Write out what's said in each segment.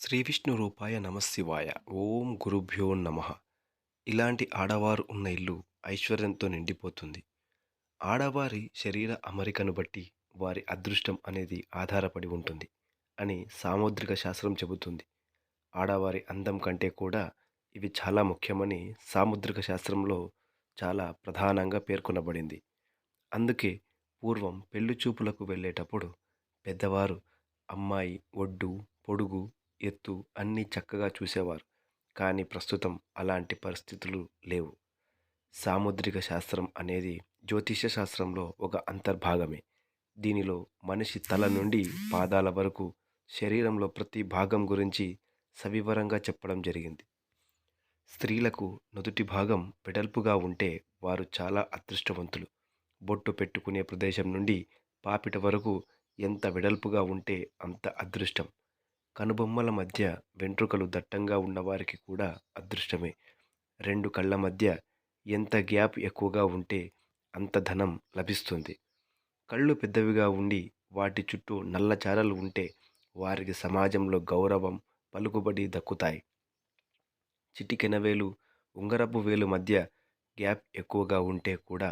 శ్రీ విష్ణు రూపాయ నమశివాయ. ఓం గురుభ్యో నమః. ఇలాంటి ఆడవారు ఉన్న ఇల్లు ఐశ్వర్యంతో నిండిపోతుంది. ఆడవారి శరీర అమరికను బట్టి వారి అదృష్టం అనేది ఆధారపడి ఉంటుంది అని సాముద్రిక శాస్త్రం చెబుతుంది. ఆడవారి అందం కంటే కూడా ఇవి చాలా ముఖ్యమని సాముద్రిక శాస్త్రంలో చాలా ప్రధానంగా పేర్కొనబడింది. అందుకే పూర్వం పెళ్లి చూపులకు వెళ్ళేటప్పుడు పెద్దవారు అమ్మాయి ఒడ్డు, పొడుగు, ఎత్తు అన్నీ చక్కగా చూసేవారు. కానీ ప్రస్తుతం అలాంటి పరిస్థితులు లేవు. సాముద్రిక శాస్త్రం అనేది జ్యోతిష శాస్త్రంలో ఒక అంతర్భాగమే. దీనిలో మనిషి తల నుండి పాదాల వరకు శరీరంలో ప్రతి భాగం గురించి సవివరంగా చెప్పడం జరిగింది. స్త్రీలకు నుదుటి భాగం వెడల్పుగా ఉంటే వారు చాలా అదృష్టవంతులు. బొట్టు పెట్టుకునే ప్రదేశం నుండి పాపిట వరకు ఎంత వెడల్పుగా ఉంటే అంత అదృష్టం. కనుబొమ్మల మధ్య వెంట్రుకలు దట్టంగా ఉన్నవారికి కూడా అదృష్టమే. రెండు కళ్ళ మధ్య ఎంత గ్యాప్ ఎక్కువగా ఉంటే అంత ధనం లభిస్తుంది. కళ్ళు పెద్దవిగా ఉండి వాటి చుట్టూ నల్ల చారలు ఉంటే వారికి సమాజంలో గౌరవం, పలుకుబడి దక్కుతాయి. చిటికెన వేలు, ఉంగరపు వేలు మధ్య గ్యాప్ ఎక్కువగా ఉంటే కూడా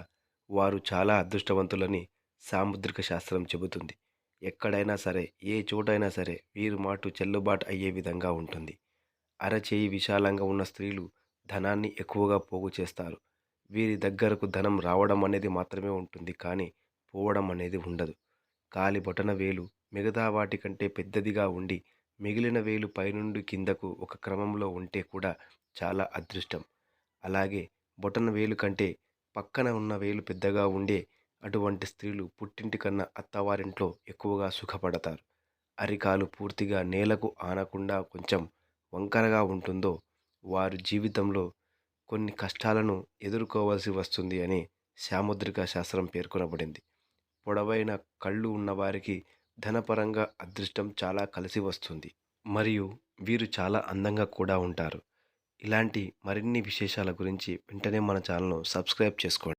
వారు చాలా అదృష్టవంతులని సాముద్రిక శాస్త్రం చెబుతుంది. ఎక్కడైనా సరే, ఏ చోటైనా సరే వీరు మాట చెల్లుబాటు అయ్యే విధంగా ఉంటుంది. అరచేయి విశాలంగా ఉన్న స్త్రీలు ధనాన్ని ఎక్కువగా పోగు చేస్తారు. వీరి దగ్గరకు ధనం రావడం అనేది మాత్రమే ఉంటుంది, కానీ పోవడం అనేది ఉండదు. కాలి బొటన వేలు మిగతా వాటికంటే పెద్దదిగా ఉండి మిగిలిన వేలు పైనుండి కిందకు ఒక క్రమంలో ఉంటే కూడా చాలా అదృష్టం. అలాగే బొటన వేలు కంటే పక్కన ఉన్న వేలు పెద్దగా ఉండే అటువంటి స్త్రీలు పుట్టింటి కన్నా అత్తవారింట్లో ఎక్కువగా సుఖపడతారు. అరికాలు పూర్తిగా నేలకు ఆనకుండా కొంచెం వంకరగా ఉంటుందో వారి జీవితంలో కొన్ని కష్టాలను ఎదుర్కోవాల్సి వస్తుంది అని సాముద్రిక శాస్త్రం పేర్కొనబడింది. పొడవైన కళ్ళు ఉన్నవారికి ధనపరంగా అదృష్టం చాలా కలిసి వస్తుంది. మరియు వీరు చాలా అందంగా కూడా ఉంటారు. ఇలాంటి మరిన్ని విశేషాల గురించి వెంటనే మన ఛానల్‌ను సబ్స్క్రైబ్ చేసుకోండి.